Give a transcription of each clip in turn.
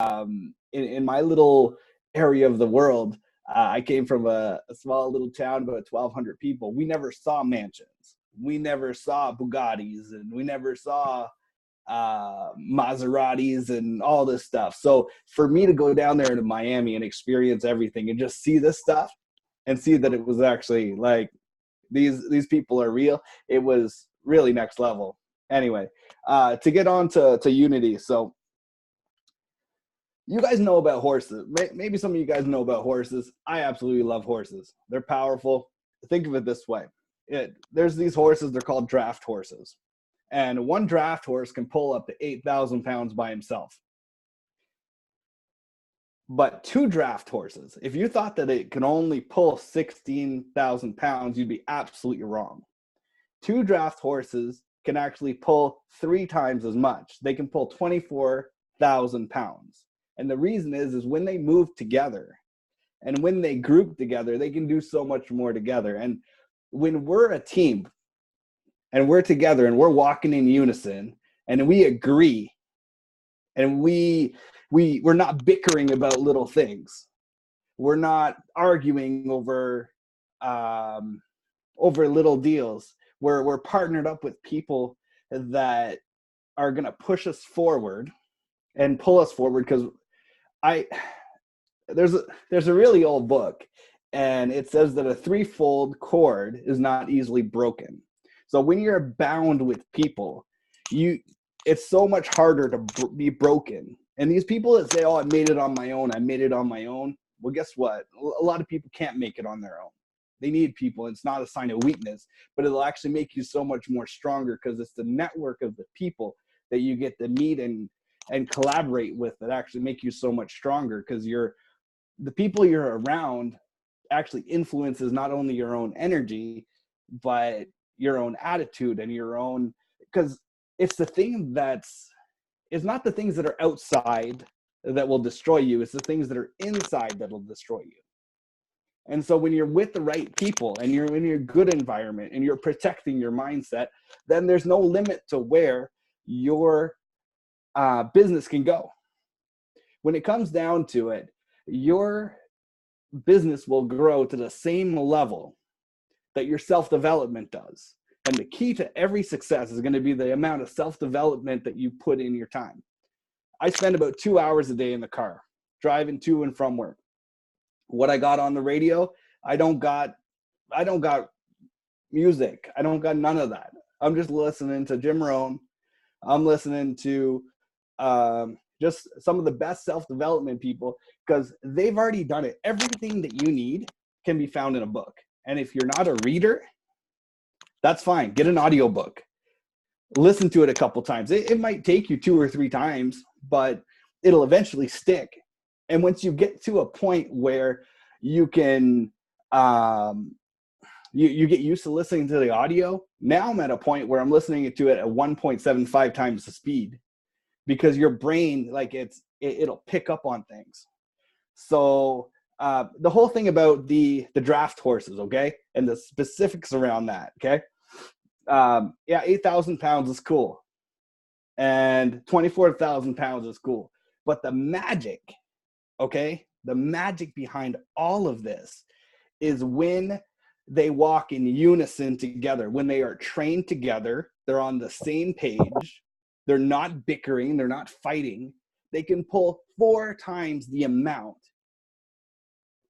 in my little area of the world, I came from a small little town, about 1,200 people. We never saw mansions. We never saw Bugattis, and we never saw Maseratis and all this stuff. So for me to go down there to Miami and experience everything and just see this stuff and see that it was actually like these people are real, it was really next level. Anyway, to get on to Unity. So you guys know about horses. Maybe some of you guys know about horses. I absolutely love horses. They're powerful. Think of it this way. There's these horses, they're called draft horses. And one draft horse can pull up to 8,000 pounds by himself. But two draft horses, if you thought that it can only pull 16,000 pounds, you'd be absolutely wrong. Two draft horses can actually pull 3 times as much. They can pull 24,000 pounds. And the reason is when they move together and when they group together, they can do so much more together. And when we're a team and we're together and we're walking in unison and we agree and we're not bickering about little things. We're not arguing over little deals. We're partnered up with people that are going to push us forward and pull us forward, because there's a really old book, and it says that a threefold cord is not easily broken. So when you're bound with people, it's so much harder to be broken. And these people that say, "Oh, I made it on my own. I made it on my own." Well, guess what? A lot of people can't make it on their own. They need people. It's not a sign of weakness, but it'll actually make you so much more stronger, because it's the network of the people that you get to meet and collaborate with that actually make you so much stronger, because the people you're around actually influences not only your own energy, but your own attitude and your own, because it's not the things that are outside that will destroy you. It's the things that are inside that'll destroy you. And so when you're with the right people and you're in your good environment and you're protecting your mindset, then there's no limit to where your business can go. When it comes down to it, your business will grow to the same level that your self-development does. And the key to every success is going to be the amount of self-development that you put in your time. I spend about 2 hours a day in the car, driving to and from work. What I got on the radio, I don't got music. I don't got none of that. I'm just listening to Jim Rohn. I'm listening to just some of the best self-development people, because they've already done it. Everything that you need can be found in a book. And if you're not a reader, that's fine. Get an audiobook. Listen to it a couple times. It might take you 2 or 3 times, but it'll eventually stick. And once you get to a point where you can, you get used to listening to the audio. Now I'm at a point where I'm listening to it at 1.75 times the speed, because your brain, like it'll pick up on things. So the whole thing about the draft horses, okay, and the specifics around that, okay. 8,000 pounds is cool, and 24,000 pounds is cool, but the magic, okay, the magic behind all of this is when they walk in unison together, when they are trained together, they're on the same page, they're not bickering, they're not fighting, they can pull 4 times the amount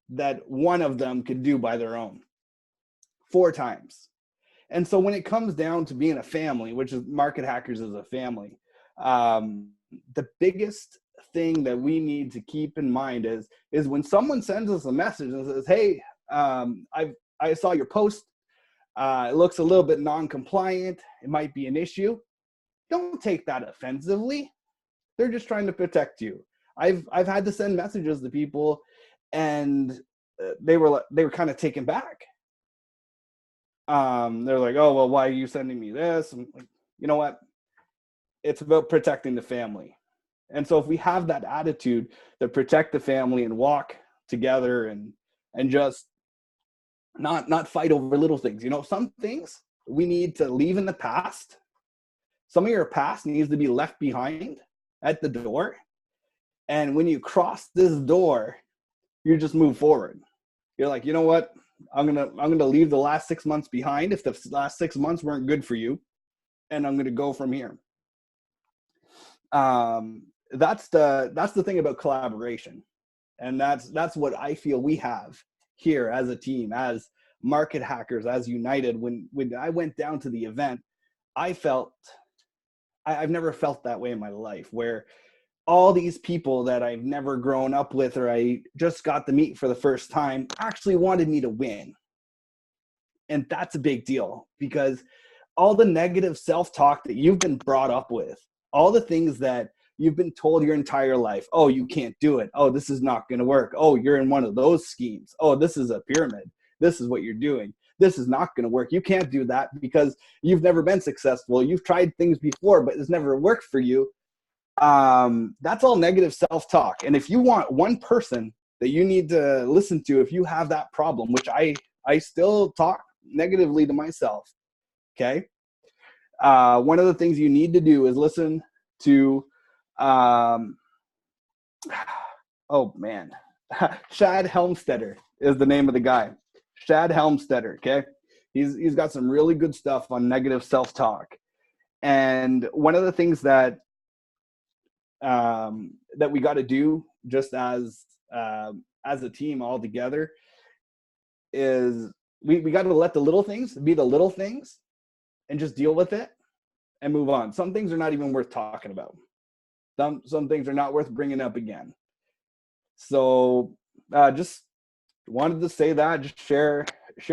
that one of them could do by their own. 4 times. And so when it comes down to being a family, which is Market Hackers is a family, the biggest thing that we need to keep in mind is when someone sends us a message and says, "Hey, I saw your post. It looks a little bit non-compliant. It might be an issue." Don't take that offensively. They're just trying to protect you. I've had to send messages to people, and they were kind of taken back. They're like, "Oh, well, why are you sending me this?" I'm like, you know what? It's about protecting the family. And so if we have that attitude to protect the family and walk together and just not fight over little things. You know, some things we need to leave in the past. Some of your past needs to be left behind at the door, And when you cross this door, you just move forward. You're like, you know what? I'm gonna leave the last 6 months behind if the last 6 months weren't good for you, and I'm gonna go from here. That's the thing about collaboration, and that's what I feel we have here as a team, as market hackers, as United. When I went down to the event, I've never felt that way in my life, where all these people that I've never grown up with or I just got to meet for the first time actually wanted me to win. And that's a big deal, because all the negative self-talk that you've been brought up with, all the things that you've been told your entire life, oh, you can't do it. Oh, this is not going to work. Oh, you're in one of those schemes. Oh, this is a pyramid. This is what you're doing. This is not going to work. You can't do that because you've never been successful. You've tried things before, but it's never worked for you. That's all negative self-talk. And if you want one person that you need to listen to, if you have that problem, which I still talk negatively to myself, okay? One of the things you need to do is listen to, oh man, Shad Helmstetter is the name of the guy. Shad Helmstetter, okay? He's got some really good stuff on negative self-talk. And one of the things that we got to do just as a team all together is we got to let the little things be the little things and just deal with it and move on. Some things are not even worth talking about. Some things are not worth bringing up again. So just wanted to say that, just share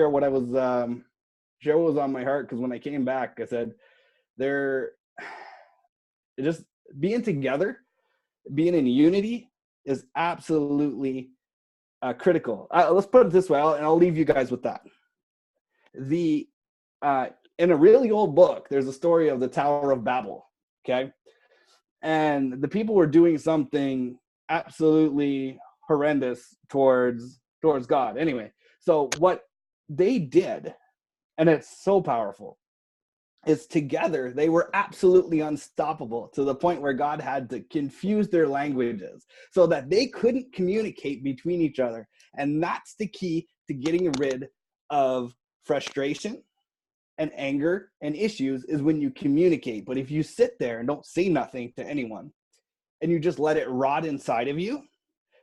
what I was share what was on my heart, because when I came back, I said just being together, being in unity is absolutely critical. Let's put it this way, and I'll leave you guys with that. In a really old book, there's a story of the Tower of Babel, okay? And the people were doing something absolutely horrendous towards God. Anyway, so what they did, and it's so powerful, is together they were absolutely unstoppable, to the point where God had to confuse their languages so that they couldn't communicate between each other. And that's the key to getting rid of frustration and anger and issues, is when you communicate. But if you sit there and don't say nothing to anyone and you just let it rot inside of you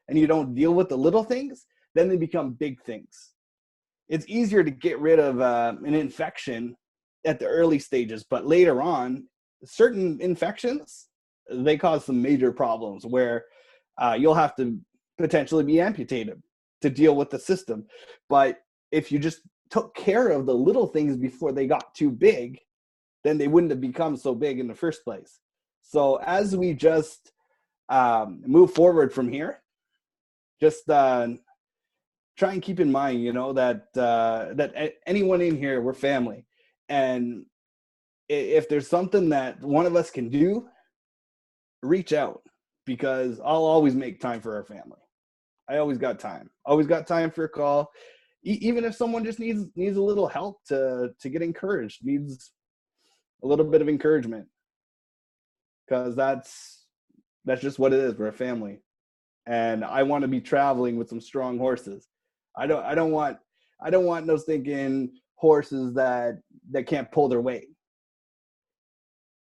and you don't deal with the little things, then they become big things. It's easier to get rid of an infection at the early stages, but later on, certain infections, they cause some major problems where you'll have to potentially be amputated to deal with the system. But if you just took care of the little things before they got too big, then they wouldn't have become so big in the first place. So as we just move forward from here, just try and keep in mind, that anyone in here, we're family. And if there's something that one of us can do, reach out, because I'll always make time for our family. I always got time for a call. Even if someone just needs a little help to get encouraged, needs a little bit of encouragement, because that's just what it is. We're a family, and I want to be traveling with some strong horses. I don't want no stinking horses that can't pull their weight.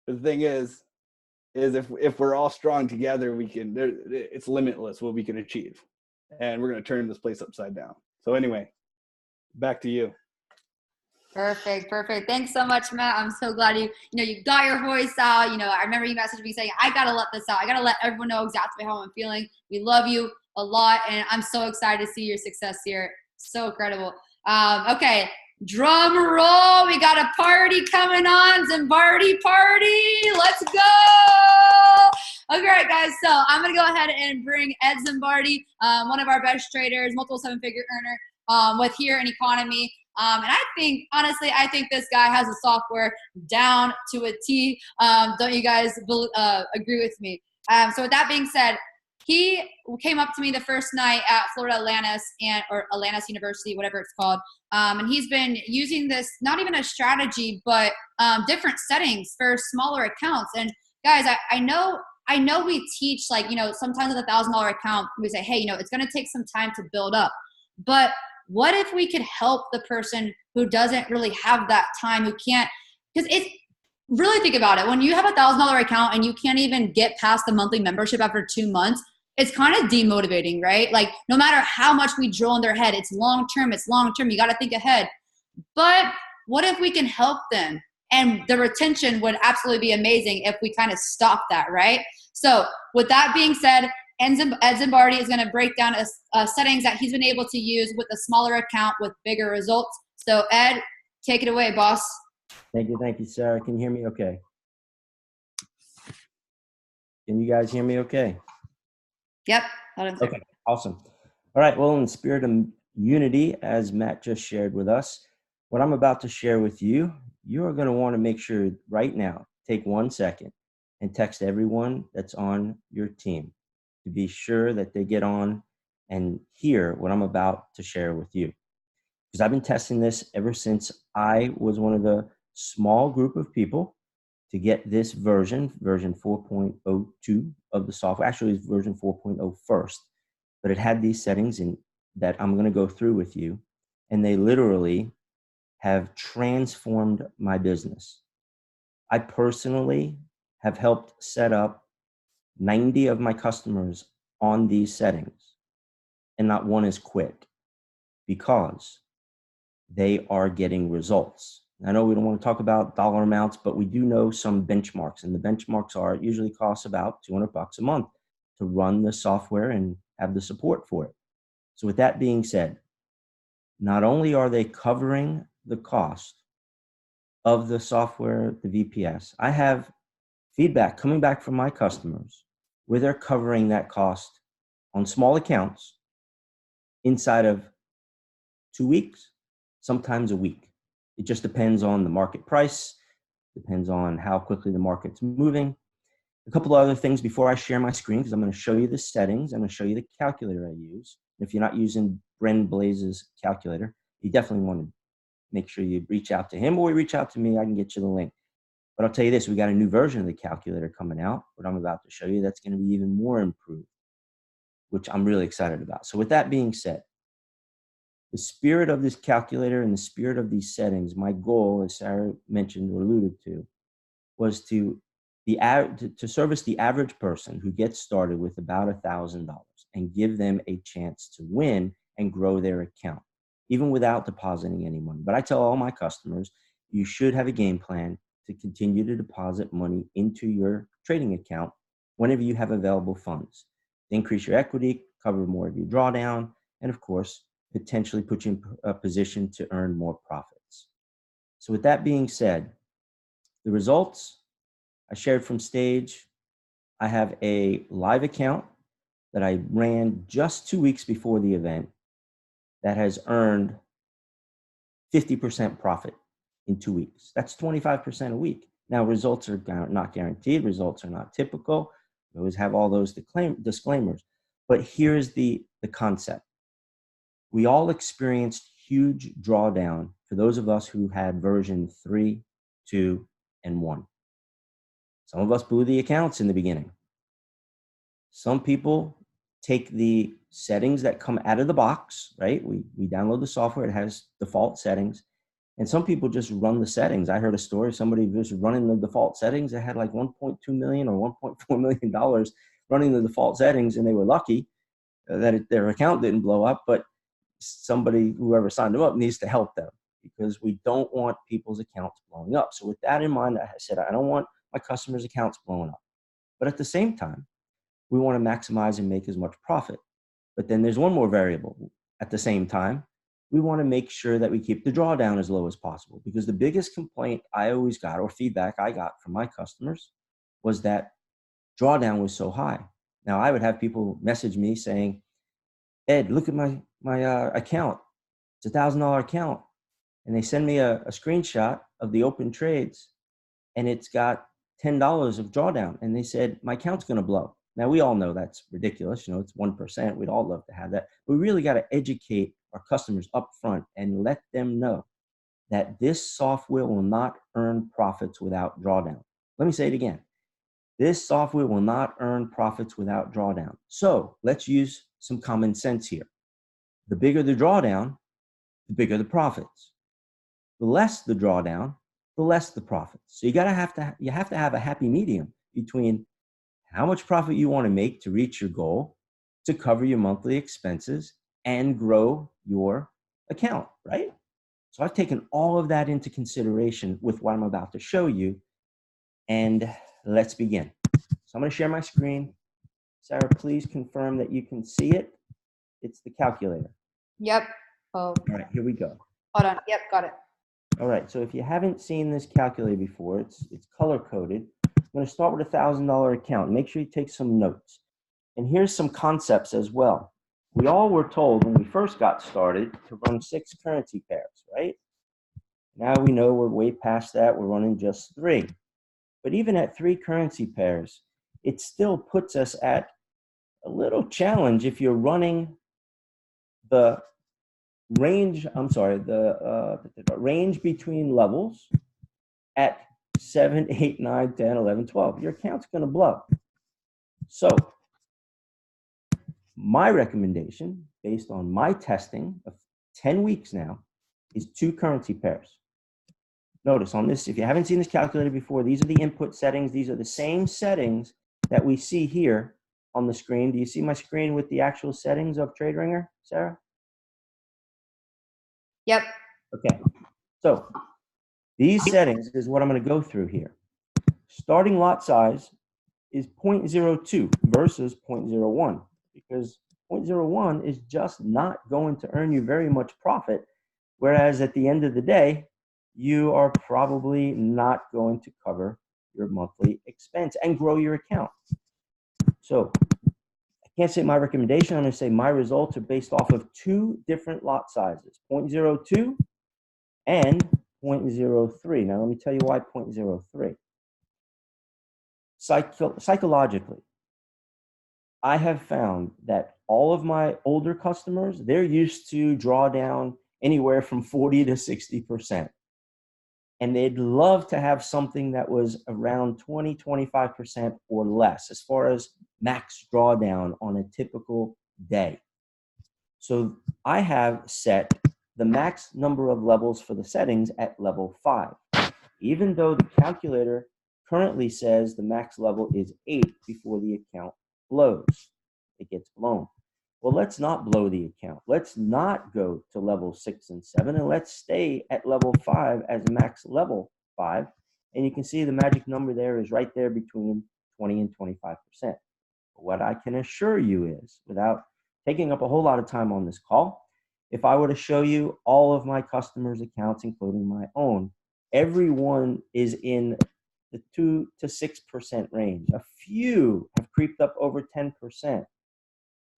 The thing is if we're all strong together, it's limitless what we can achieve, and we're going to turn this place upside down. So anyway, back to you. Perfect. Thanks so much, Matt. I'm so glad you got your voice out. I remember you messaged me saying, I got to let this out. I got to let everyone know exactly how I'm feeling. We love you a lot, and I'm so excited to see your success here. So incredible. Okay, drum roll. We got a party coming on. Zimbardi party. Let's go. Okay, guys, so I'm going to go ahead and bring Ed Zimbardi, one of our best traders, multiple seven-figure earner with here in Economy. And I think this guy has the software down to a T. Don't you guys agree with me? So with that being said, he came up to me the first night at Florida Atlantis or Atlantis University, whatever it's called. And he's been using this, not even a strategy, but different settings for smaller accounts. And guys, I know I know we teach, like, sometimes with $1,000 account, we say, hey, it's going to take some time to build up. But what if we could help the person who doesn't really have that time, who can't, because it's, really think about it. When you have $1,000 account and you can't even get past the monthly membership after 2 months, it's kind of demotivating, right? Like, no matter how much we drill in their head, it's long-term. You got to think ahead. But what if we can help them? And the retention would absolutely be amazing if we kind of stop that, right? So with that being said, Ed Zimbardi is going to break down settings that he's been able to use with a smaller account with bigger results. So Ed, take it away, boss. Thank you, Sarah. Can you hear me okay? Can you guys hear me okay? Yep. Okay, awesome. All right, well, in the spirit of unity, as Matt just shared with us, what I'm about to share with you, you are going to want to make sure right now, take 1 second and text everyone that's on your team to be sure that they get on and hear what I'm about to share with you. Because I've been testing this ever since I was one of the small group of people to get this version 4.02 of the software. Actually, it's version 4.0 first, but it had these settings in that I'm going to go through with you, and they literally have transformed my business. I personally have helped set up 90 of my customers on these settings, and not one is quit because they are getting results. I know we don't want to talk about dollar amounts, but we do know some benchmarks, and the benchmarks are it usually costs about $200 a month to run the software and have the support for it. So with that being said, not only are they covering the cost of the software, the VPS, I have feedback coming back from my customers where they're covering that cost on small accounts inside of 2 weeks, sometimes a week. It just depends on the market price, depends on how quickly the market's moving. A couple of other things before I share my screen, because I'm going to show you the settings. I'm going to show you the calculator I use. If you're not using Bren Blaze's calculator, you definitely want to make sure you reach out to him or reach out to me. I can get you the link. But I'll tell you this, we got a new version of the calculator coming out, what I'm about to show you, that's going to be even more improved, which I'm really excited about. So with that being said, the spirit of this calculator and the spirit of these settings, my goal, as Sarah mentioned or alluded to, was to service the average person who gets started with about $1,000 and give them a chance to win and grow their account, even without depositing any money. But I tell all my customers, you should have a game plan to continue to deposit money into your trading account whenever you have available funds. Increase your equity, cover more of your drawdown, and of course, potentially put you in a position to earn more profits. So with that being said, the results I shared from stage, I have a live account that I ran just 2 weeks before the event that has earned 50% profit in 2 weeks. That's 25% a week. Now, results are not guaranteed. Results are not typical. We always have all those disclaimers. But here's the concept. We all experienced huge drawdown for those of us who had version 3, 2, and 1. Some of us blew the accounts in the beginning. Some people take the settings that come out of the box, right? We download the software, it has default settings. And some people just run the settings. I heard a story, somebody was running the default settings. They had like $1.2 million or $1.4 million running the default settings, and they were lucky that their account didn't blow up, but somebody, whoever signed them up, needs to help them because we don't want people's accounts blowing up. So with that in mind, I said, I don't want my customers' accounts blowing up. But at the same time, we want to maximize and make as much profit. But then there's one more variable. At the same time, we want to make sure that we keep the drawdown as low as possible, because the biggest complaint I always got, or feedback I got from my customers, was that drawdown was so high. Now, I would have people message me saying, Ed, look at my account. It's $1,000 account. And they send me a screenshot of the open trades, and it's got $10 of drawdown. And they said, my account's going to blow. Now, we all know that's ridiculous. It's 1%. We'd all love to have that. But we really got to educate our customers up front and let them know that this software will not earn profits without drawdown. Let me say it again. This software will not earn profits without drawdown. So let's use some common sense here. The bigger the drawdown, the bigger the profits. The less the drawdown, the less the profits. So you have to have a happy medium between how much profit you want to make to reach your goal, to cover your monthly expenses and grow your account, right? So I've taken all of that into consideration with what I'm about to show you, and let's begin. So I'm going to share my screen. Sarah, please confirm that you can see it. It's the calculator. Yep. Oh. All right, here we go. Hold on. Yep, got it. All right, so if you haven't seen this calculator before, it's color coded. I'm going to start with a $1,000 account. Make sure you take some notes. And here's some concepts as well. We all were told when we first got started to run 6 currency pairs, right? Now we know we're way past that. We're running just 3. But even at 3 currency pairs, it still puts us at a little challenge if you're running the range, range between levels at 7, 8, 9, 10, 11, 12. Your account's going to blow. So my recommendation, based on my testing of 10 weeks now, is 2 currency pairs. Notice on this, if you haven't seen this calculator before, these are the input settings. These are the same settings that we see here on the screen. Do you see my screen with the actual settings of TradeRinger, Sarah? Yep. Okay. So these settings is what I'm going to go through here. Starting lot size is 0.02 versus 0.01, because 0.01 is just not going to earn you very much profit, whereas at the end of the day, you are probably not going to cover your monthly expense and grow your account. So I can't say my recommendation. I'm going to say my results are based off of 2 different lot sizes, 0.02 and 0.03. Now, let me tell you why 0.03. Psychologically, I have found that all of my older customers, they're used to draw down anywhere from 40 to 60%. And they'd love to have something that was around 20, 25% or less as far as max drawdown on a typical day. So I have set the max number of levels for the settings at level 5, even though the calculator currently says the max level is 8 before the account blows. It gets blown. Well, let's not blow the account. Let's not go to level 6 and 7, and let's stay at level 5 as max level 5. And you can see the magic number there is right there between 20 and 25%. What I can assure you is, without taking up a whole lot of time on this call, if I were to show you all of my customers' accounts, including my own, everyone is in the 2 to 6% range. A few have creeped up over 10%.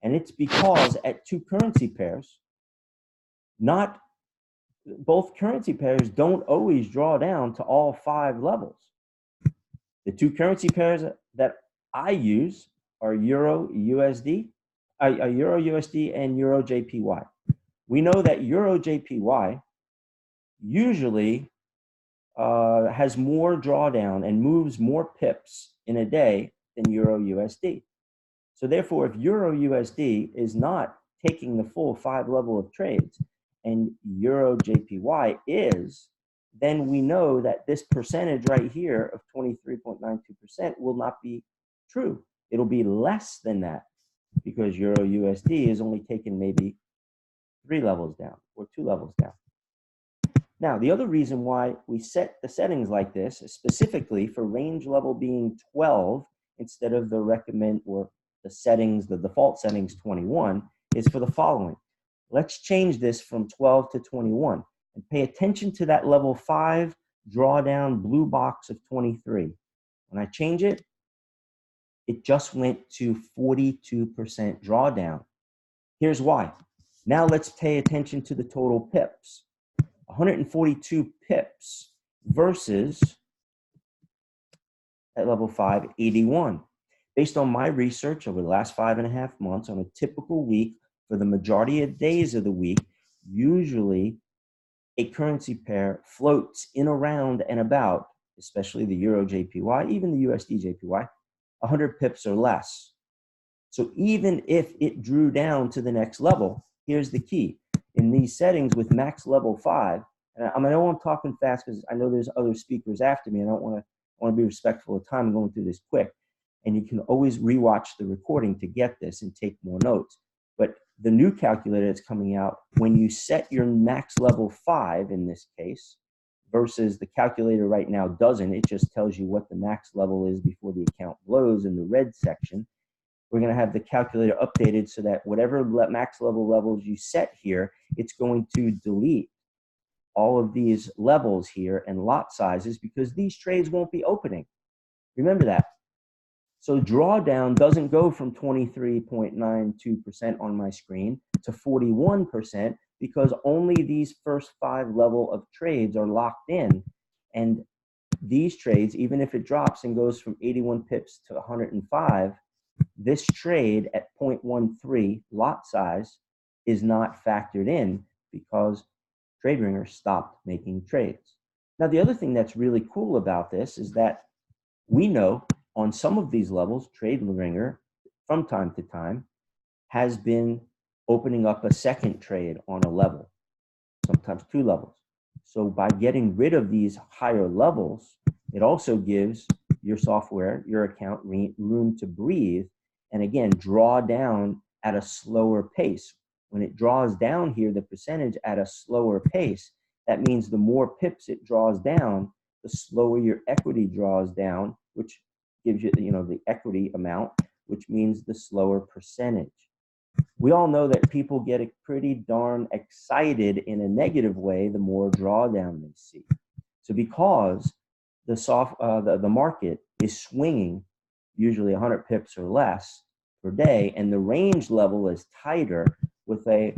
And it's because at 2 currency pairs, not both currency pairs don't always draw down to all 5 levels. The 2 currency pairs that I use are Euro USD and Euro JPY. We know that Euro JPY usually has more drawdown and moves more pips in a day than Euro USD. So therefore, if Euro USD is not taking the full 5 level of trades and Euro JPY is, then we know that this percentage right here of 23.92% will not be true. It'll be less than that because Euro USD is only taken maybe 3 levels down or 2 levels down. Now, the other reason why we set the settings like this is specifically for range level being 12 instead of the recommend or the settings, the default settings 21, is for the following. Let's change this from 12 to 21 and pay attention to that level 5 drawdown blue box of 23. When I change it, it just went to 42% drawdown. Here's why. Now let's pay attention to the total pips. 142 pips versus at level 5, 81. Based on my research over the last 5.5 months on a typical week, for the majority of days of the week, usually a currency pair floats in around and about, especially the Euro JPY, even the USD JPY, 100 pips or less. So even if it drew down to the next level, here's the key. In these settings with max level 5, and I know I'm talking fast because I know there's other speakers after me, and I want to be respectful of time and going through this quick. And you can always rewatch the recording to get this and take more notes. But the new calculator that's coming out, when you set your max level 5 in this case, versus the calculator right now doesn't, it just tells you what the max level is before the account blows in the red section. We're going to have the calculator updated so that whatever max level levels you set here, it's going to delete all of these levels here and lot sizes because these trades won't be opening. Remember that. So drawdown doesn't go from 23.92% on my screen to 41% because only these first 5 level of trades are locked in. And these trades, even if it drops and goes from 81 pips to 105, this trade at 0.13 lot size is not factored in because TradeRinger stopped making trades. Now, the other thing that's really cool about this is that we know on some of these levels, TradeRinger, from time to time, has been opening up a second trade on a level, sometimes 2 levels. So by getting rid of these higher levels, it also gives your software, your account, room to breathe and again, draw down at a slower pace. When it draws down here, the percentage at a slower pace, that means the more pips it draws down, the slower your equity draws down, which gives you, the equity amount, which means the slower percentage. We all know that people get pretty darn excited in a negative way the more drawdown they see. So because the market is swinging usually 100 pips or less per day, and the range level is tighter with a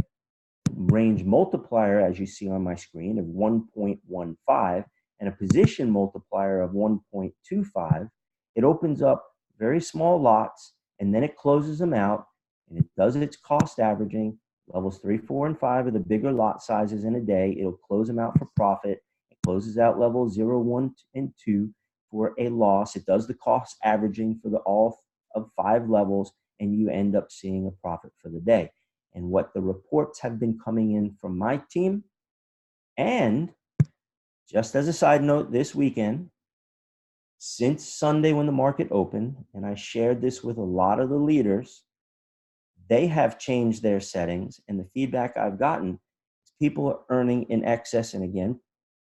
range multiplier, as you see on my screen, of 1.15 and a position multiplier of 1.25, it opens up very small lots and then it closes them out and it does its cost averaging. Levels 3, 4, and 5 are the bigger lot sizes in a day. It'll close them out for profit. It closes out levels 0, 1, and 2 for a loss. It does the cost averaging for all of 5 levels, and you end up seeing a profit for the day. And what the reports have been coming in from my team, and just as a side note, this weekend, since Sunday when the market opened, and I shared this with a lot of the leaders, they have changed their settings, and the feedback I've gotten is people are earning in excess, and again,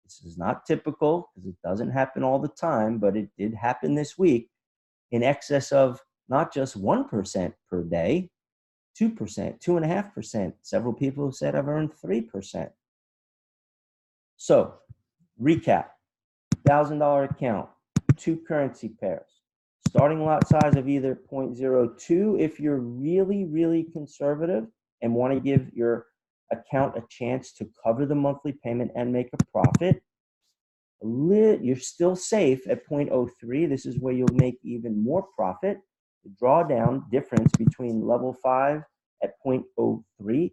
this is not typical because it doesn't happen all the time, but it did happen this week, in excess of not just 1% per day, 2%, 2.5%. Several people have said I've earned 3%. So, recap, $1,000 account, 2 currency pairs, starting lot size of either 0.02 if you're really, really conservative and want to give your account a chance to cover the monthly payment and make a profit. You're still safe at 0.03. This is where you'll make even more profit. The drawdown difference between level 5 at 0.03,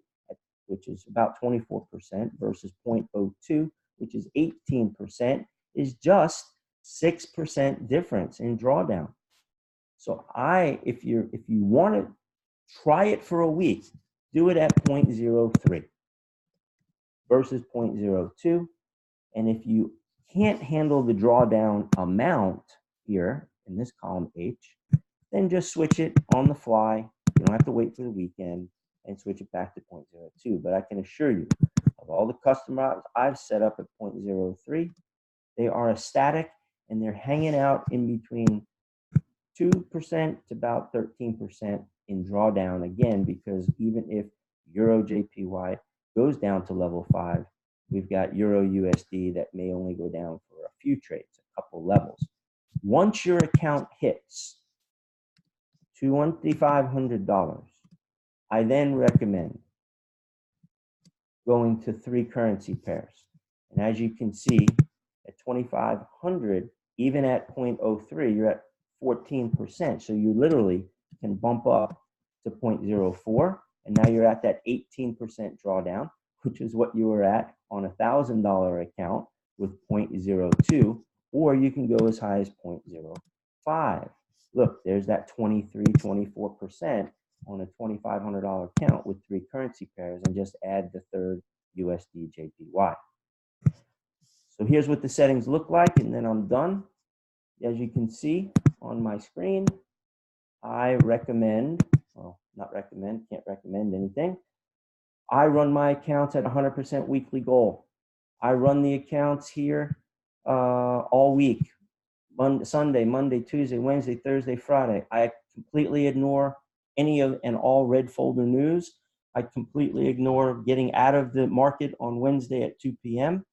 which is about 24%, versus 0.02, which is 18%, is just 6% difference in drawdown. So if you want to try it for a week, do it at 0.03 versus 0.02. And if you can't handle the drawdown amount here in this column H, then just switch it on the fly. You don't have to wait for the weekend and switch it back to 0.02. But I can assure you, of all the customers I've set up at 0.03, they are ecstatic and they're hanging out in between 2% to about 13% in drawdown again, because even if Euro JPY goes down to level 5, we've got Euro USD that may only go down for a few trades, a couple levels. Once your account hits $2,500, I then recommend going to 3 currency pairs. And as you can see, at 2,500, even at 0.03, you're at 14%. So you literally can bump up to 0.04, and now you're at that 18% drawdown, which is what you were at on a $1,000 account with 0.02, or you can go as high as 0.05. look, there's that 23, 24% on a $2,500 account with 3 currency pairs, and just add the third USD JPY. So here's what the settings look like, and then I'm done. As you can see on my screen, I recommend, well, not recommend, can't recommend anything. I run my accounts at 100% weekly goal. I run the accounts here all week. Sunday, Monday, Tuesday, Wednesday, Thursday, Friday. I completely ignore any of and all red folder news. I completely ignore getting out of the market on Wednesday at 2 p.m.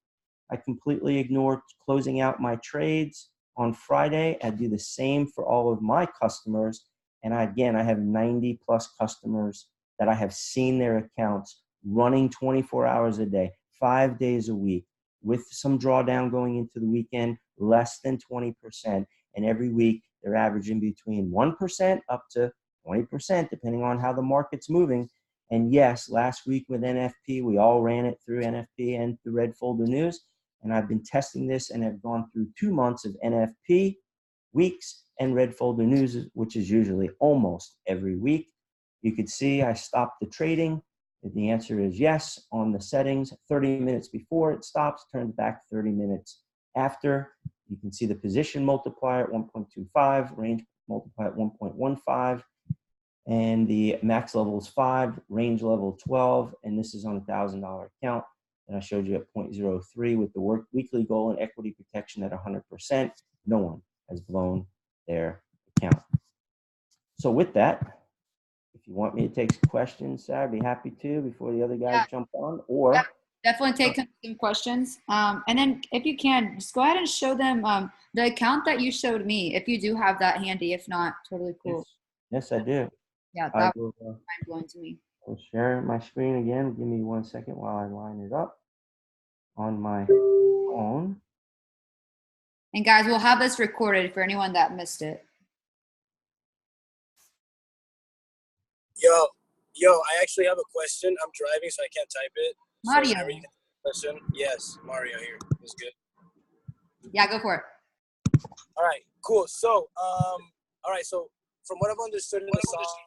I completely ignore closing out my trades on Friday. I do the same for all of my customers. And again, I have 90 plus customers that I have seen their accounts running 24 hours a day, 5 days a week, with some drawdown going into the weekend, less than 20%. And every week they're averaging between 1% up to 20%, depending on how the market's moving. And yes, last week with NFP, we all ran it through NFP and the red folder news. And I've been testing this and have gone through 2 months of NFP weeks and red folder news, which is usually almost every week. You could see I stopped the trading. If the answer is yes on the settings, 30 minutes before it stops, turns back 30 minutes after. You can see the position multiplier at 1.25, range multiplier at 1.15, and the max level is 5, range level 12, and this is on a $1,000 account. And I showed you at 0.03 with the weekly goal and equity protection at 100%. No one has blown their account. So with that, if you want me to take some questions, Sarah, I'd be happy to before the other guys jump on. Or definitely take some questions. And then if you can, just go ahead and show them the account that you showed me, if you do have that handy. If not, totally cool. Yes, I do. Yeah, that was mind-blowing to me. I'll share my screen again. Give me 1 second while I line it up on my phone. And guys, we'll have this recorded for anyone that missed it. Yo, I actually have a question. I'm driving, so I can't type it. Mario. So question? Yes, Mario here. It's good. Yeah, go for it. All right, cool. So, all right. So, from what I've understood in the software,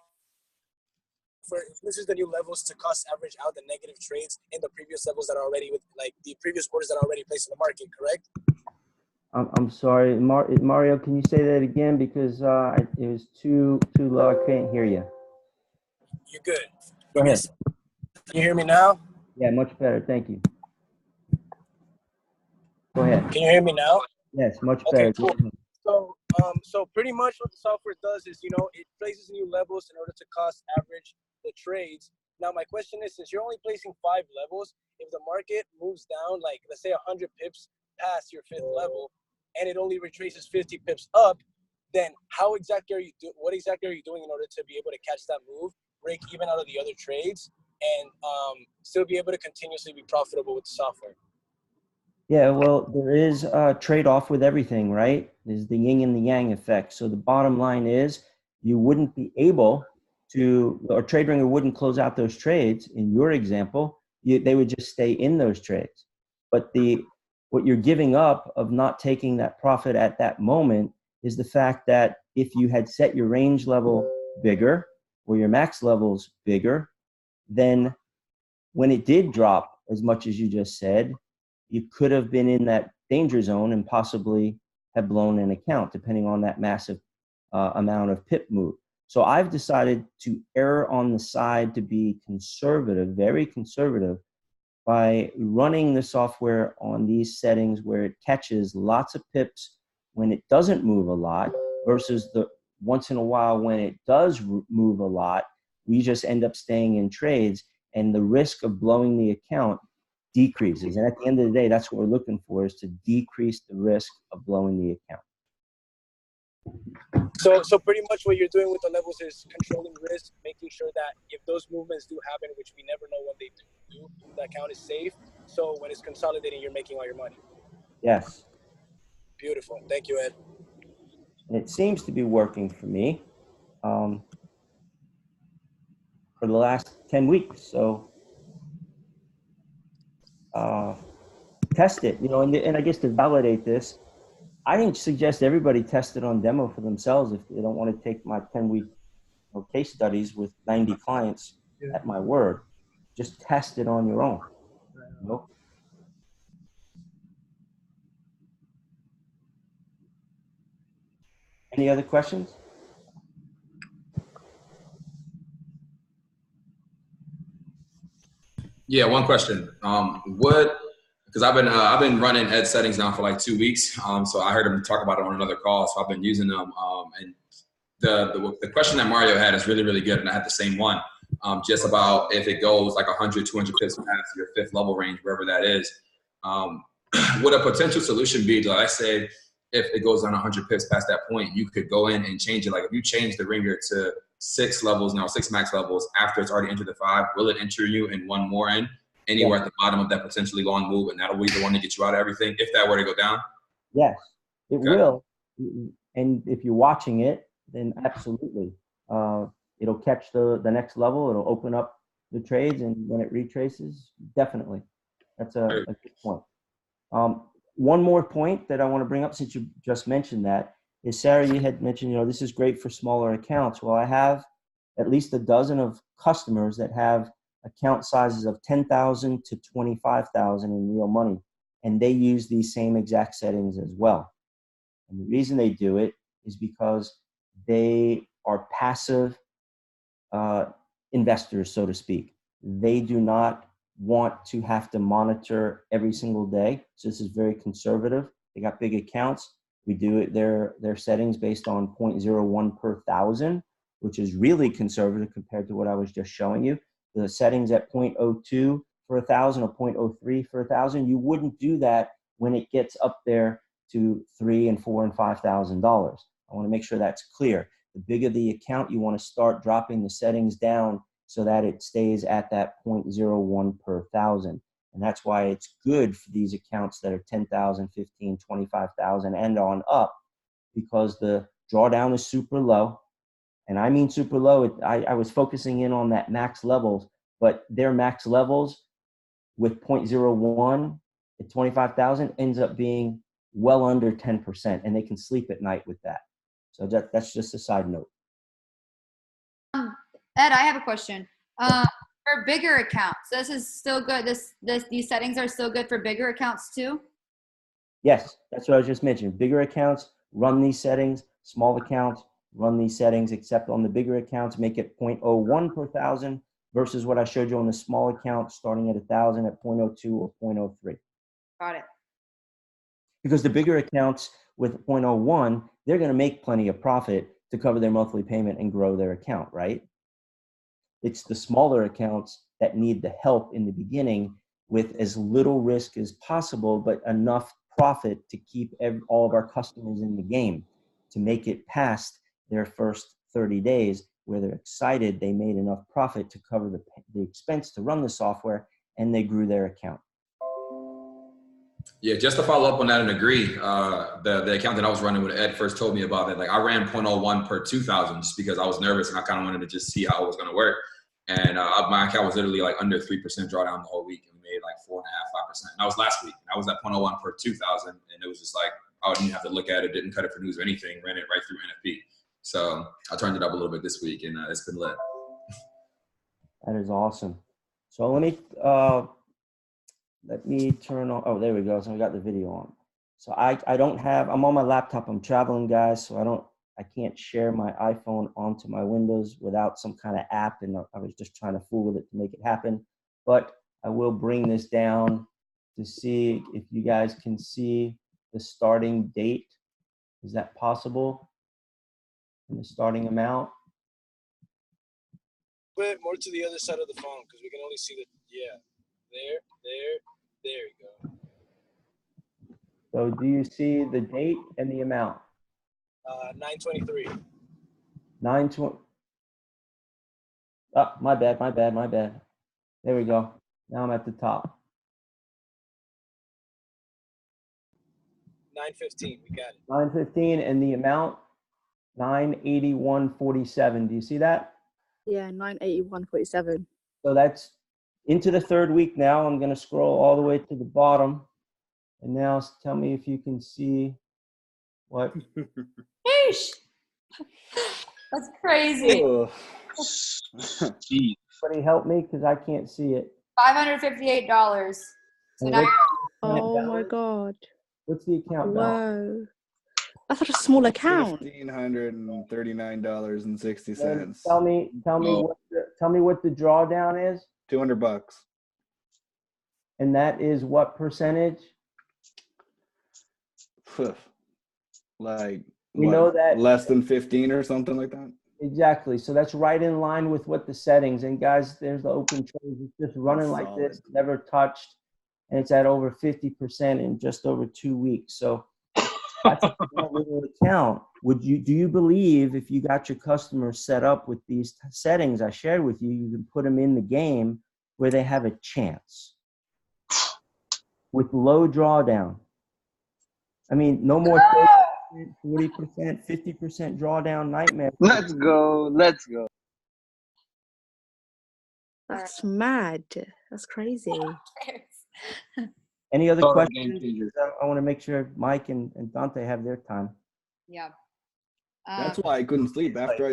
this is the new levels to cost average out the negative trades in the previous levels that are already with, like the previous orders that are already placed in the market. Correct? I'm sorry, Mario. Can you say that again, because it was too low. I can't hear you. You're good. Go ahead. Can you hear me now? Yeah, much better. Thank you. Go ahead. Can you hear me now? Yes, much better. Cool. So pretty much what the software does is, it places new levels in order to cost average the trades. Now, my question is, since you're only placing 5 levels, if the market moves down, like let's say 100 pips past your 5th level, and it only retraces 50 pips up, then what exactly are you doing in order to be able to catch that move, break even out of the other trades, and still be able to continuously be profitable with the software? Yeah, well, there is a trade-off with everything, right? There's the yin and the yang effect. So the bottom line is you wouldn't be able to, or TradeRinger wouldn't close out those trades. In your example, they would just stay in those trades. But what you're giving up of not taking that profit at that moment is the fact that if you had set your range level bigger or your max levels bigger, then when it did drop as much as you just said, you could have been in that danger zone and possibly have blown an account, depending on that massive amount of pip move. So I've decided to err on the side to be conservative, very conservative, by running the software on these settings where it catches lots of pips when it doesn't move a lot, versus the once in a while when it does move a lot, we just end up staying in trades, and the risk of blowing the account decreases. And at the end of the day, that's what we're looking for, is to decrease the risk of blowing the account. So pretty much what you're doing with the levels is controlling risk, making sure that if those movements do happen, which we never know when they do, the account is safe. So when it's consolidating, you're making all your money. Yes. Beautiful. Thank you, Ed. And it seems to be working for me for the last 10 weeks. So test it, and I guess to validate this, I didn't suggest everybody test it on demo for themselves if they don't want to take my 10-week case studies with 90 clients at my word. Just test it on your own. You know? Any other questions? Yeah, one question. Because I've been running Ed settings now for like 2 weeks. So I heard him talk about it on another call. So I've been using them. And the question that Mario had is really, really good. And I had the same one, just about if it goes like 100, 200 pips past your fifth level range, wherever that is. Would a potential solution be, like I say, if it goes on 100 pips past that point, you could go in and change it. Like if you change the ringer to 6 levels now, 6 max levels after it's already entered the 5, will it enter you in one more in anywhere at the bottom of that potentially long move, and that'll be the one to get you out of everything if that were to go down? Yes, it will. And if you're watching it, then absolutely. It'll catch the next level. It'll open up the trades, and when it retraces, definitely. That's a good point. One more point that I want to bring up, since you just mentioned that, is Sarah, you had mentioned, this is great for smaller accounts. Well, I have at least a dozen of customers that have account sizes of 10,000 to 25,000 in real money, and they use these same exact settings as well. And the reason they do it is because they are passive investors, so to speak. They do not want to have to monitor every single day. So this is very conservative. They got big accounts. We do it their settings based on 0.01 per thousand, which is really conservative compared to what I was just showing you. The settings at 0.02 for 1,000 or 0.03 for 1,000, you wouldn't do that when it gets up there to $3,000 and $4,000 and $5,000. I want to make sure that's clear. The bigger the account, you want to start dropping the settings down so that it stays at that 0.01 per 1,000. And that's why it's good for these accounts that are 10,000, 15, 25,000 and on up, because the drawdown is super low. And I mean super low. I was focusing in on that max levels, but their max levels with 0.01 at 25,000 ends up being well under 10%, and they can sleep at night with that. So that's just a side note. Ed, I have a question. For bigger accounts, this is still good. These settings are still good for bigger accounts too? Yes, that's what I was just mentioning. Bigger accounts run these settings. Small accounts run these settings, except on the bigger accounts, make it 0.01 per 1,000 versus what I showed you on the small account, starting at 1,000 at 0.02 or 0.03. Got it. Because the bigger accounts with 0.01, they're going to make plenty of profit to cover their monthly payment and grow their account, right? It's the smaller accounts that need the help in the beginning with as little risk as possible, but enough profit to keep all of our customers in the game to make it past their first 30 days where they're excited they made enough profit to cover the expense to run the software, and they grew their account. Yeah, just to follow up on that and agree, the account that I was running with Ed first told me about it. Like I ran 0.01 per 2,000 just because I was nervous and I kind of wanted to just see how it was going to work. And my account was literally like under 3% drawdown the whole week, and we made like 4.5%, 5%. And that was last week. I was at 0.01 per 2,000, and it was just like I didn't have to look at it, didn't cut it for news or anything, ran it right through NFP. So I turned it up a little bit this week, and it's been lit. That is awesome. So let me turn on. Oh, there we go. So I got the video on. So I don't have. I'm on my laptop. I'm traveling, guys. So I can't share my iPhone onto my Windows without some kind of app, and I was just trying to fool with it to make it happen. But I will bring this down to see if you guys can see the starting date. Is that possible? And the starting amount? Bit more to the other side of the phone because we can only see the, there you go. So do you see the date and the amount? 923. 920. Oh, my bad. There we go. Now I'm at the top. 915. We got it. 915, and the amount 981.47. Do you see that? Yeah, 981.47. So that's into the third week now. I'm going to scroll all the way to the bottom, and now tell me if you can see What? Sheesh. That's crazy. Oh. Gee. Somebody help me because I can't see it. $558. So And now what's you're the Oh account my balance? God. What's the account balance? Whoa. That's such a small account. $1,539.60. And tell me Oh. what the drawdown is, $200. and that is what percentage? Phew. Like We what, know that less than 15 or something like that. exactly. So that's right in line with what the settings. And guys, there's the open trades. It's just running That's like solid. this, never touched, and it's at over 50% in just over 2 weeks. So that's a small little account. Do you believe if you got your customers set up with these settings I shared with you, you can put them in the game where they have a chance with low drawdown? I mean, no more 40%, 50% drawdown nightmare. Let's go. Let's go. That's mad. That's crazy. Any other Total game questions? changer. I want to make sure Mike and Dante have their time. Yeah. That's why I couldn't sleep after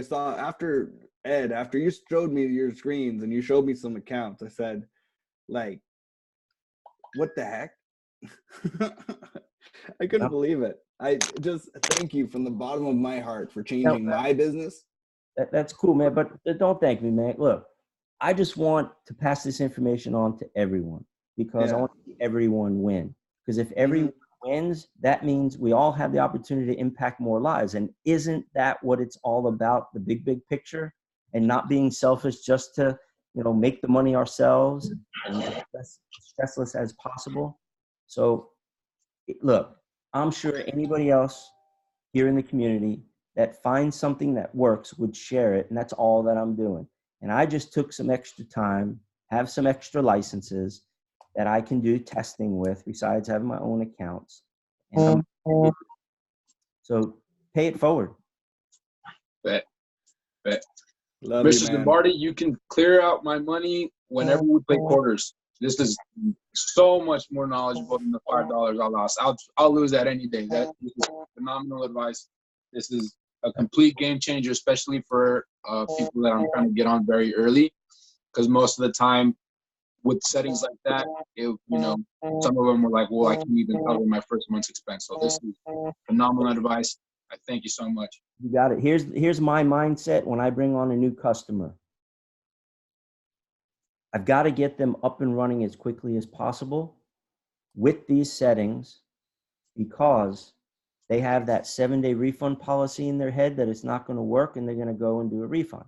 after you showed me your screens and you showed me some accounts. I said, like, what the heck? I couldn't believe it. I just thank you from the bottom of my heart for changing my business. That's cool, man. But don't thank me, man. Look, I just want to pass this information on to everyone because I want to see everyone win. Because if everyone wins, that means we all have the opportunity to impact more lives. And isn't that what it's all about, the big picture? And not being selfish just to, make the money ourselves and as stressless as possible. So, look, I'm sure anybody else here in the community that finds something that works would share it. And that's all that I'm doing. And I just took some extra time, have some extra licenses that I can do testing with besides having my own accounts. And so pay it forward. Bet. Love Mr. you, man. Zimbardi, you can clear out my money whenever we play quarters. This is so much more knowledgeable than the $5 I lost. I'll lose that any day. This is phenomenal advice. This is a complete game changer, especially for people that I'm trying to get on very early, because most of the time with settings like that, some of them were like, well, I can't even cover my first month's expense. So this is phenomenal advice. I thank you so much. You got it. Here's my mindset when I bring on a new customer. I've got to get them up and running as quickly as possible with these settings because they have that 7-day refund policy in their head that it's not going to work and they're going to go and do a refund.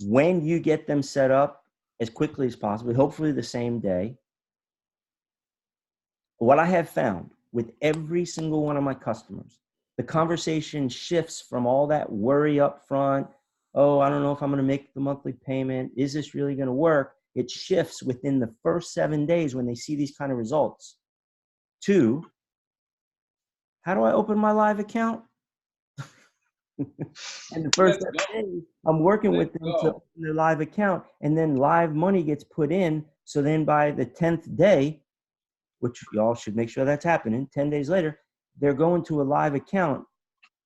When you get them set up as quickly as possible, hopefully the same day, what I have found with every single one of my customers, the conversation shifts from all that worry up front. Oh, I don't know if I'm going to make the monthly payment. Is this really going to work? It shifts within the first 7 days when they see these kind of results to, how do I open my live account? And the first 7 days, I'm working with them to open their live account, and then live money gets put in. So then by the 10th day, which y'all should make sure that's happening, 10 days later, they're going to a live account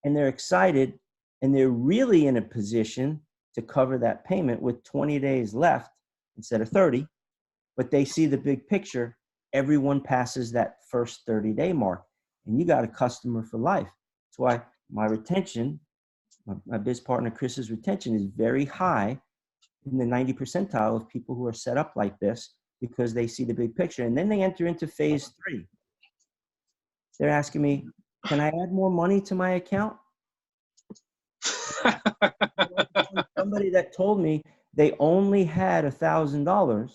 and they're excited and they're really in a position to cover that payment with 20 days left instead of 30, but they see the big picture. Everyone passes that first 30-day mark and you got a customer for life. That's why my retention, my biz partner Chris's retention is very high in the 90 percentile of people who are set up like this because they see the big picture. And then they enter into phase 3. They're asking me, can I add more money to my account? Somebody that told me they only had $1,000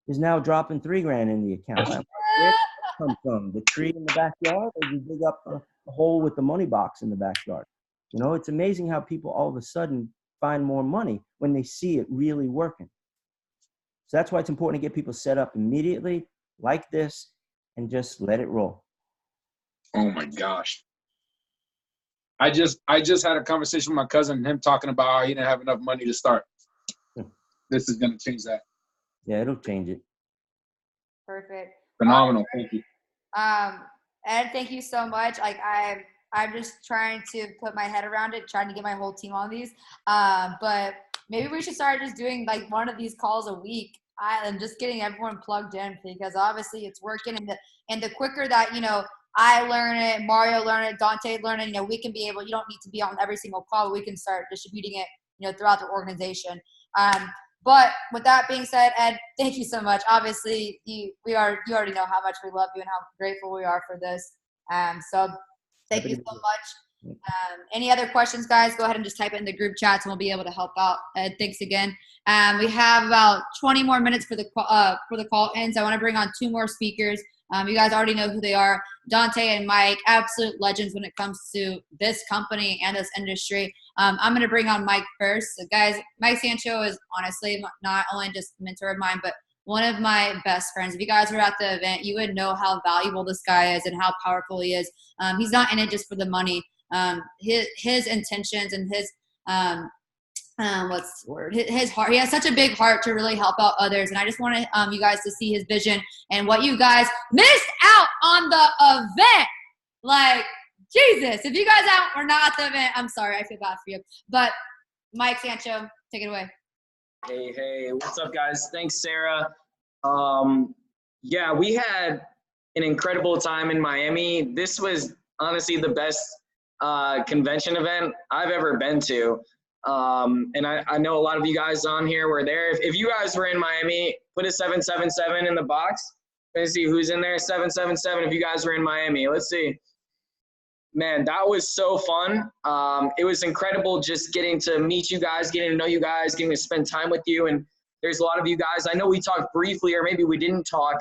is now dropping $3,000 in the account. Where did that come from? The tree in the backyard, or you dig up a hole with the money box in the backyard? It's amazing how people all of a sudden find more money when they see it really working. So that's why it's important to get people set up immediately like this and just let it roll. Oh my gosh. I just had a conversation with my cousin and him talking about how he didn't have enough money to start. This is going to change that. Yeah, it'll change it. Perfect. Phenomenal. Thank you. Ed, thank you so much. I'm just trying to put my head around it, trying to get my whole team on these. But maybe we should start just doing like one of these calls a week and just getting everyone plugged in, because obviously it's working. And the quicker that, I learn it, Mario learn it, Dante learn it, we can be able, you don't need to be on every single call. We can start distributing it, throughout the organization. But with that being said, Ed, thank you so much. Obviously, you already know how much we love you and how grateful we are for this. So thank you so much. Any other questions, guys? Go ahead and just type it in the group chats, and we'll be able to help out. Ed, thanks again. We have about 20 more minutes for the call ends. I want to bring on 2 more speakers. You guys already know who they are. Dante and Mike, absolute legends when it comes to this company and this industry. I'm going to bring on Mike first. So guys, Mike Sancho is honestly not only just a mentor of mine, but one of my best friends. If you guys were at the event, you would know how valuable this guy is and how powerful he is. He's not in it just for the money. His intentions and his what's the word? His heart. He has such a big heart to really help out others, and I just wanted you guys to see his vision and what you guys missed out on the event. Like, Jesus, if you guys were not at the event, I'm sorry, I feel bad for you. But Mike Sancho, take it away. Hey, what's up, guys? Thanks, Sarah. Yeah, we had an incredible time in Miami. This was honestly the best convention event I've ever been to. And I know a lot of you guys on here were there. If you guys were in Miami, put a 777 in the box. Let's see who's in there. 777 if you guys were in Miami. Let's see. Man, that was so fun. It was incredible just getting to meet you guys, getting to know you guys, getting to spend time with you. And there's a lot of you guys. I know we talked briefly, or maybe we didn't talk.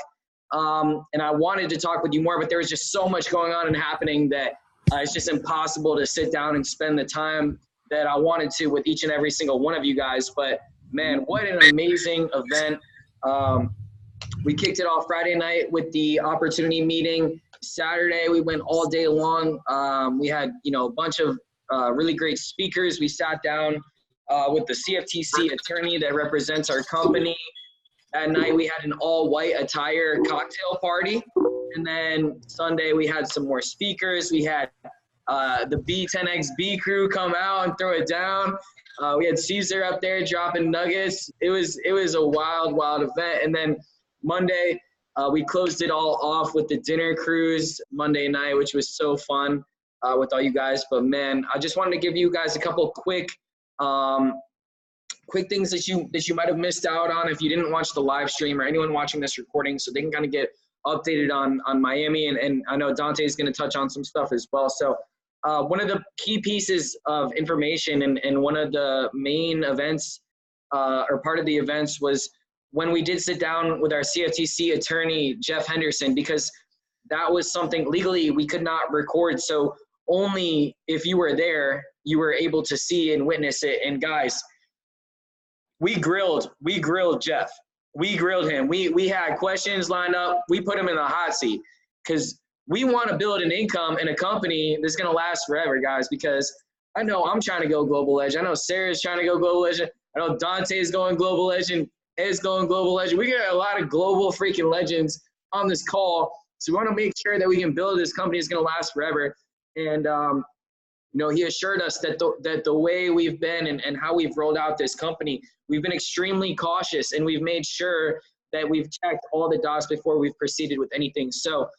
And I wanted to talk with you more, but there was just so much going on and happening that it's just impossible to sit down and spend the time that I wanted to with each and every single one of you guys. But man, what an amazing event. We kicked it off Friday night with the opportunity meeting. Saturday, we went all day long. We had, a bunch of really great speakers. We sat down with the CFTC attorney that represents our company. That night, we had an all-white attire cocktail party. And then Sunday, we had some more speakers. We had the B10XB crew come out and throw it down. We had Caesar up there dropping nuggets. It was a wild event. And then Monday, we closed it all off with the dinner cruise Monday night, which was so fun with all you guys. But man, I just wanted to give you guys a couple quick things that you might have missed out on if you didn't watch the live stream, or anyone watching this recording, so they can kind of get updated on Miami. And I know Dante is going to touch on some stuff as well. So one of the key pieces of information and one of the main events or part of the events was when we did sit down with our CFTC attorney, Jeff Henderson, because that was something legally we could not record. So only if you were there, you were able to see and witness it. And guys, we grilled Jeff. We grilled him. We had questions lined up. We put him in the hot seat because we want to build an income and a company that's going to last forever, guys, because I know I'm trying to go global legend. I know Sarah's trying to go global legend. I know Dante is going global legend. Ed's going global legend. We got a lot of global freaking legends on this call. So we want to make sure that we can build this company that's going to last forever. And, he assured us that the way we've been and how we've rolled out this company, we've been extremely cautious, and we've made sure that we've checked all the dots before we've proceeded with anything. So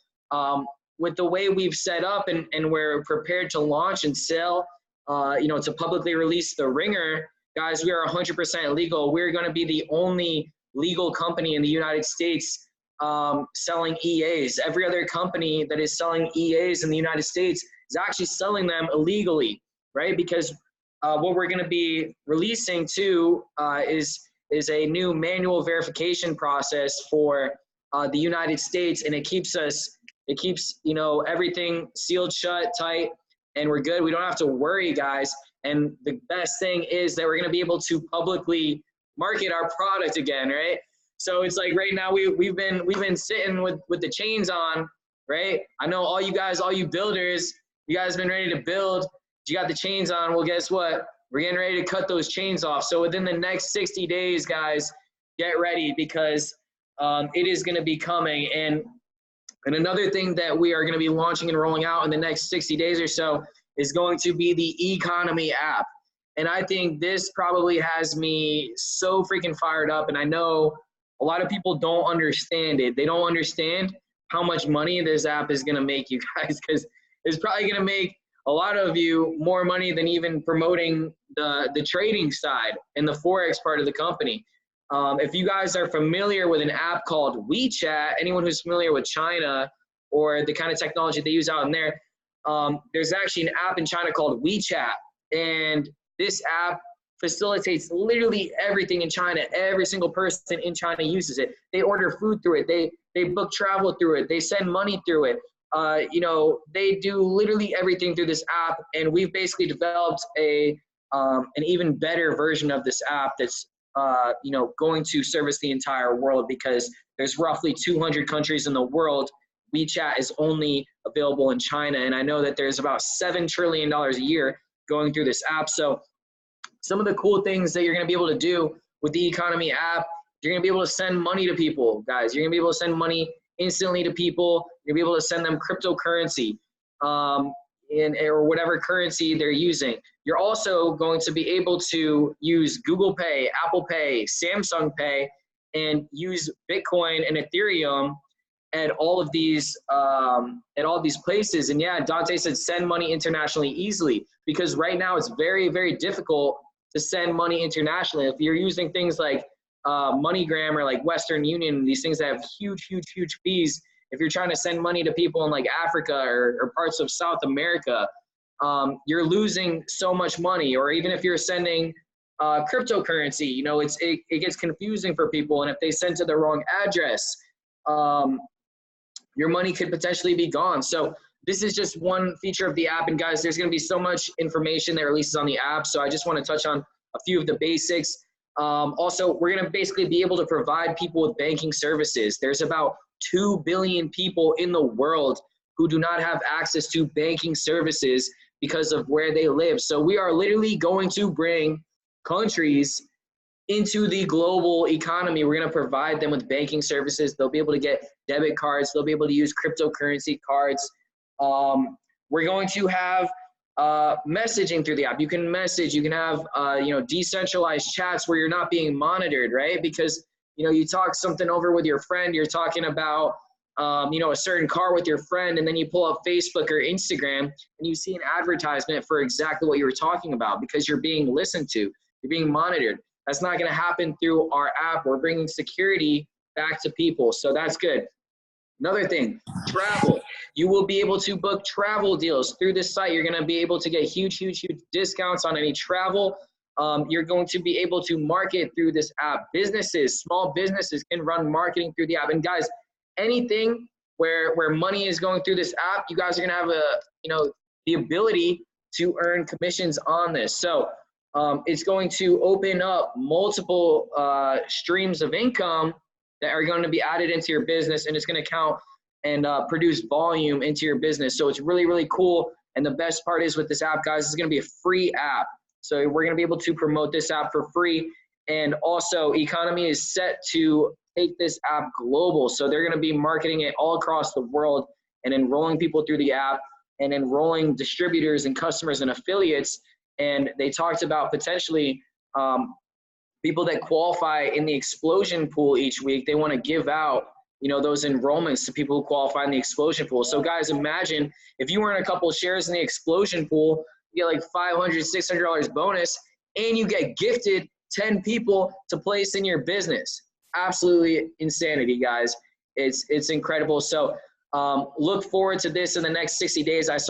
with the way we've set up and we're prepared to launch and sell, to publicly release the ringer, guys, we are 100% legal. We're going to be the only legal company in the United States selling EAs. Every other company that is selling EAs in the United States is actually selling them illegally, right? Because what we're going to be releasing too is a new manual verification process for the United States, and it keeps everything sealed shut, tight, and we're good. We don't have to worry, guys. And the best thing is that we're going to be able to publicly market our product again, right? So it's like right now we've been sitting with the chains on, right? I know all you guys, all you builders, you guys been ready to build. You got the chains on. Well, guess what? We're getting ready to cut those chains off. So within the next 60 days, guys, get ready, because it is going to be coming. And And another thing that we are going to be launching and rolling out in the next 60 days or so is going to be the Eaconomy app. And I think this probably has me so freaking fired up. And I know a lot of people don't understand it. They don't understand how much money this app is going to make you guys, because it's probably going to make a lot of you more money than even promoting the trading side and the Forex part of the company. If you guys are familiar with an app called WeChat, anyone who's familiar with China or the kind of technology they use out in there, there's actually an app in China called WeChat. And this app facilitates literally everything in China. Every single person in China uses it. They order food through it. They book travel through it. They send money through it. You know, they do literally everything through this app. And we've basically developed an even better version of this app that's you know, going to service the entire world, because there's roughly 200 countries in the world. WeChat is only available in China. And I know that there's about $7 trillion a year going through this app. So some of the cool things that you're going to be able to do with the Eaconomy app, you're going to be able to send money to people, guys. You're going to be able to send money instantly to people. You're going to be able to send them cryptocurrency or whatever currency they're using. You're also going to be able to use Google Pay, Apple Pay, Samsung Pay, and use Bitcoin and Ethereum at all of these places. And yeah, Dante said send money internationally easily, because right now it's very, very difficult to send money internationally. If you're using things like MoneyGram or like Western Union, these things that have huge, huge, huge fees, if you're trying to send money to people in like Africa or parts of South America, you're losing so much money. Or even if you're sending cryptocurrency, you know, it gets confusing for people. And if they send to the wrong address, your money could potentially be gone. So this is just one feature of the app. And guys, there's going to be so much information that releases on the app. So I just want to touch on a few of the basics. Also, we're going to basically be able to provide people with banking services. There's about 2 billion people in the world who do not have access to banking services because of where they live. So we are literally going to bring countries into the global economy. We're going to provide them with banking services. They'll be able to get debit cards. They'll be able to use cryptocurrency cards. We're going to have messaging through the app. You can message, you can have, you know, decentralized chats where you're not being monitored, right? Because, you know, you talk something over with your friend, you're talking about, you know, a certain car with your friend, and then you pull up Facebook or Instagram and you see an advertisement for exactly what you were talking about, because you're being listened to, you're being monitored. That's not going to happen through our app. We're bringing security back to people. So that's good. Another thing, travel. You will be able to book travel deals through this site. You're going to be able to get huge, huge, huge discounts on any travel. You're going to be able to market through this app. Businesses, small businesses can run marketing through the app. And guys, anything where money is going through this app, you guys are going to have the ability to earn commissions on this. So it's going to open up multiple streams of income that are going to be added into your business, and it's going to count and produce volume into your business. So it's really, really cool. And the best part is with this app, guys, it's going to be a free app. So we're going to be able to promote this app for free. And also, Eaconomy is set to take this app global. So they're going to be marketing it all across the world and enrolling people through the app and enrolling distributors and customers and affiliates. And they talked about potentially people that qualify in the explosion pool each week. They want to give out, you know, those enrollments to people who qualify in the explosion pool. So guys, imagine if you earn a couple shares in the explosion pool, you get like $500, $600 bonus, and you get gifted 10 people to place in your business. Absolutely insanity, guys. It's incredible. So look forward to this in the next 60 days. I was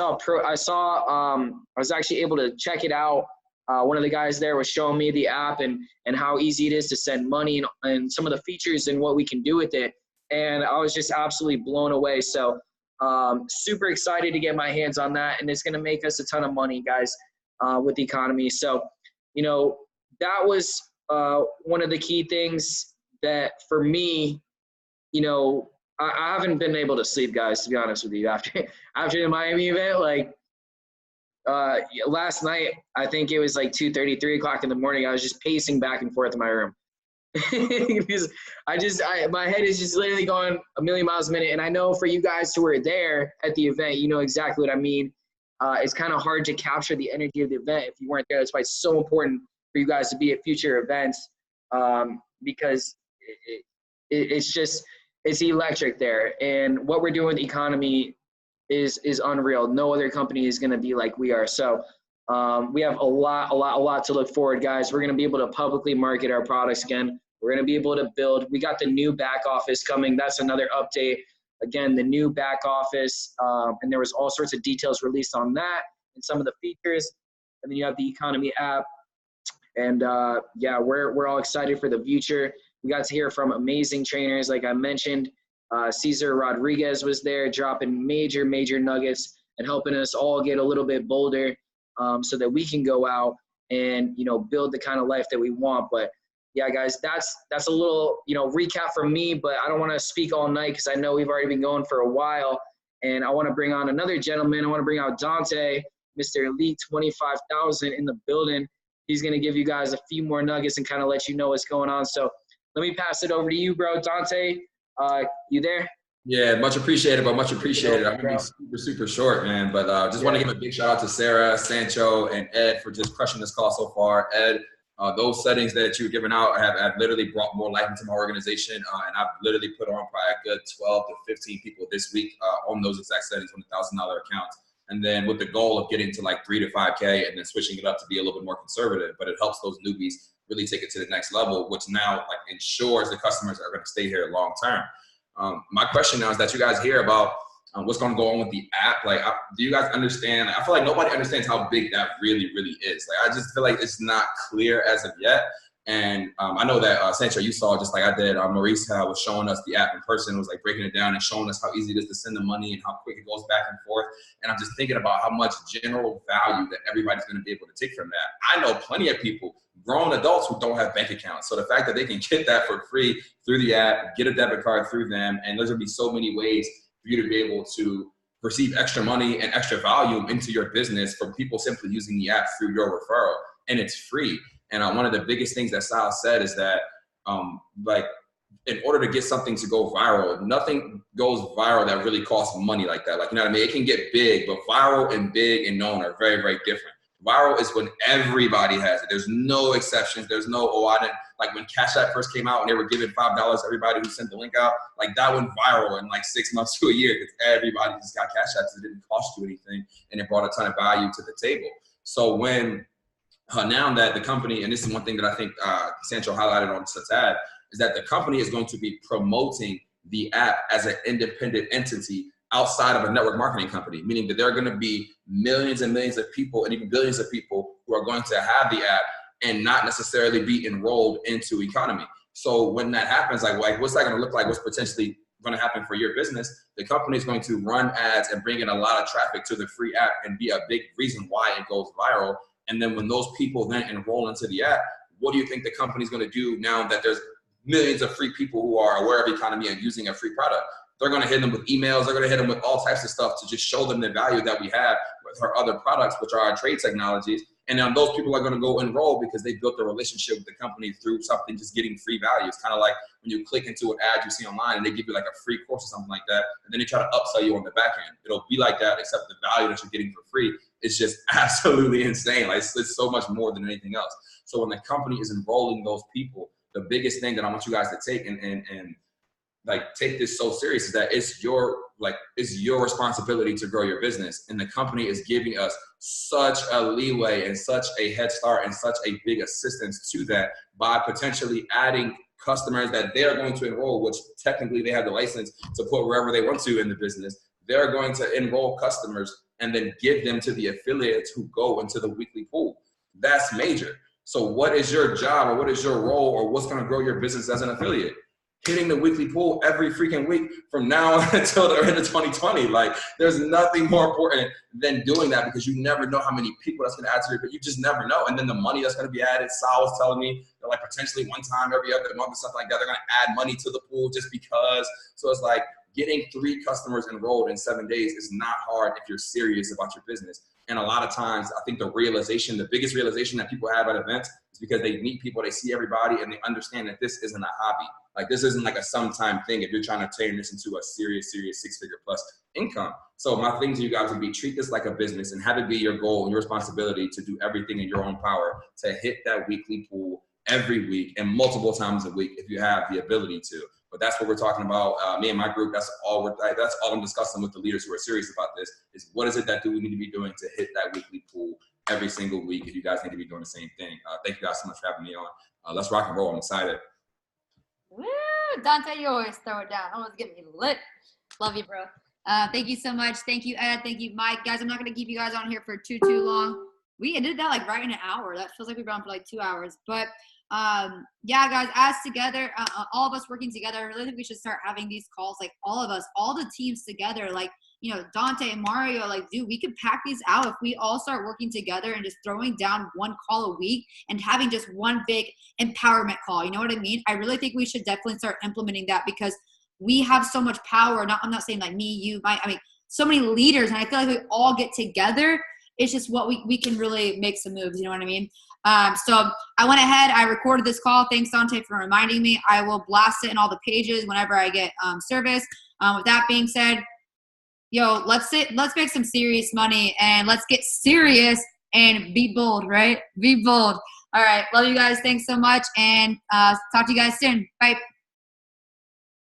actually able to check it out. One of the guys there was showing me the app and how easy it is to send money and some of the features and what we can do with it. And I was just absolutely blown away. So super excited to get my hands on that. And it's going to make us a ton of money, guys, with the Eaconomy. So, you know, that was one of the key things that for me, you know, I haven't been able to sleep, guys, to be honest with you. After the Miami event, like last night, I think it was like 2:30, 3 o'clock in the morning. I was just pacing back and forth in my room. because my head is just literally going a million miles a minute. And I know for you guys who were there at the event, you know exactly what I mean. It's kind of hard to capture the energy of the event if you weren't there. That's why it's so important for you guys to be at future events, because it's electric there. And what we're doing with Economy is unreal. No other company is going to be like we are. So we have a lot to look forward, guys. We're going to be able to publicly market our products again. We're going to be able to build. We got the new back office coming. That's another update. Again, the new back office, and there was all sorts of details released on that and some of the features. And then you have the Economy app. And yeah, we're all excited for the future. We got to hear from amazing trainers, like I mentioned. Cesar Rodriguez was there, dropping major nuggets and helping us all get a little bit bolder, so that we can go out and, you know, build the kind of life that we want. But yeah, guys, that's a little, you know, recap from me, but I don't want to speak all night because I know we've already been going for a while, and I want to bring on another gentleman. I want to bring out Dante, Mr. Elite 25,000 in the building. He's going to give you guys a few more nuggets and kind of let you know what's going on. So let me pass it over to you, bro. Dante, you there? Yeah, much appreciated, but much appreciated. I'm going to be super short, man. But just want to give a big shout out to Sarah, Sancho, and Ed for just crushing this call so far. Ed, those settings that you've given out have literally brought more life into my organization. And I've literally put on probably a good 12 to 15 people this week on those exact settings on $1,000 accounts. And then with the goal of getting to like 3 to 5K and then switching it up to be a little bit more conservative, but it helps those newbies really take it to the next level, which now like ensures the customers are going to stay here long term. My question now is that you guys hear about what's going to go on with the app. Like, do you guys understand? I feel like nobody understands how big that really is. Like, I just feel like it's not clear as of yet. And I know that Sancho, you saw just like I did. Maurice was showing us the app in person. It was like breaking it down and showing us how easy it is to send the money and how quick it goes back and forth. And I'm just thinking about how much general value that everybody's going to be able to take from that. I know plenty of people, grown adults, who don't have bank accounts. So the fact that they can get that for free through the app, get a debit card through them, and there's going to be so many ways for you to be able to receive extra money and extra volume into your business from people simply using the app through your referral, and it's free. And one of the biggest things that Sal said is that, like, in order to get something to go viral, nothing goes viral that really costs money like that. Like, you know what I mean? It can get big, but viral and big and known are very, very different. Viral is when everybody has it. There's no exceptions. There's no, I didn't, like when Cash App first came out and they were giving $5 everybody who sent the link out, like that went viral in like 6 months to a year because everybody just got Cash Apps. It didn't cost you anything and it brought a ton of value to the table. So when now that the company, and this is one thing that I think Sancho highlighted on Satad, is that the company is going to be promoting the app as an independent entity outside of a network marketing company, meaning that there are going to be millions and millions of people and even billions of people who are going to have the app and not necessarily be enrolled into Economy. So when that happens, like what's that going to look like? What's potentially going to happen for your business? The company is going to run ads and bring in a lot of traffic to the free app and be a big reason why it goes viral. And then when those people then enroll into the app, what do you think the company's going to do now that there's millions of free people who are aware of Economy and using a free product? They're going to hit them with emails. They're going to hit them with all types of stuff to just show them the value that we have with our other products, which are our trade technologies. And then those people are going to go enroll because they built a relationship with the company through something, just getting free value. It's kind of like when you click into an ad you see online and they give you like a free course or something like that, and then they try to upsell you on the back end. It'll be like that, except the value that you're getting for free is just absolutely insane. Like it's so much more than anything else. So when the company is enrolling those people, the biggest thing that I want you guys to take and like take this so serious is that it's your responsibility to grow your business, and the company is giving us such a leeway and such a head start and such a big assistance to that by potentially adding customers that they're going to enroll, which technically they have the license to put wherever they want to in the business. They're going to enroll customers and then give them to the affiliates who go into the weekly pool. That's major. So what is your job or what is your role or what's going to grow your business as an affiliate? Hitting the weekly pool every freaking week from now until the end of 2020. Like, there's nothing more important than doing that, because you never know how many people that's going to add to it, but you just never know. And then the money that's going to be added, Sal was telling me, they're like potentially one time every other month or something like that, they're going to add money to the pool just because. So it's like getting 3 customers enrolled in 7 days is not hard if you're serious about your business. And a lot of times, I think the biggest realization that people have at events is because they meet people, they see everybody, and they understand that this isn't a hobby. Like, this isn't like a sometime thing if you're trying to turn this into a serious 6-figure plus income. So my thing to you guys would be, treat this like a business and have it be your goal and your responsibility to do everything in your own power to hit that weekly pool every week and multiple times a week if you have the ability to. But that's what we're talking about. Me and my group, that's all I'm discussing with the leaders who are serious about this, is what is it that we need to be doing to hit that weekly pool every single week, if you guys need to be doing the same thing. Thank you guys so much for having me on. Let's rock and roll. I'm excited. Woo! Dante, you always throw it down. Almost get me lit. Love you, bro. Thank you so much. Thank you, Ed. Thank you, Mike. Guys, I'm not going to keep you guys on here for too long. We did that like right in an hour. That feels like we've been on for like 2 hours. But yeah, guys, as together, all of us working together, I really think we should start having these calls, like all of us, all the teams together, like, you know, Dante and Mario, like, dude, we could pack these out if we all start working together and just throwing down one call a week and having just one big empowerment call. You know what I mean? I really think we should definitely start implementing that, because we have so much power. I'm not saying like me, you, Mike, I mean, so many leaders, and I feel like we all get together. It's just what we can really make some moves. You know what I mean? So I went ahead, I recorded this call. Thanks, Dante, for reminding me. I will blast it in all the pages whenever I get service. With that being said, yo, let's make some serious money, and let's get serious and be bold, right? Be bold. All right. Love you guys. Thanks so much. And talk to you guys soon. Bye.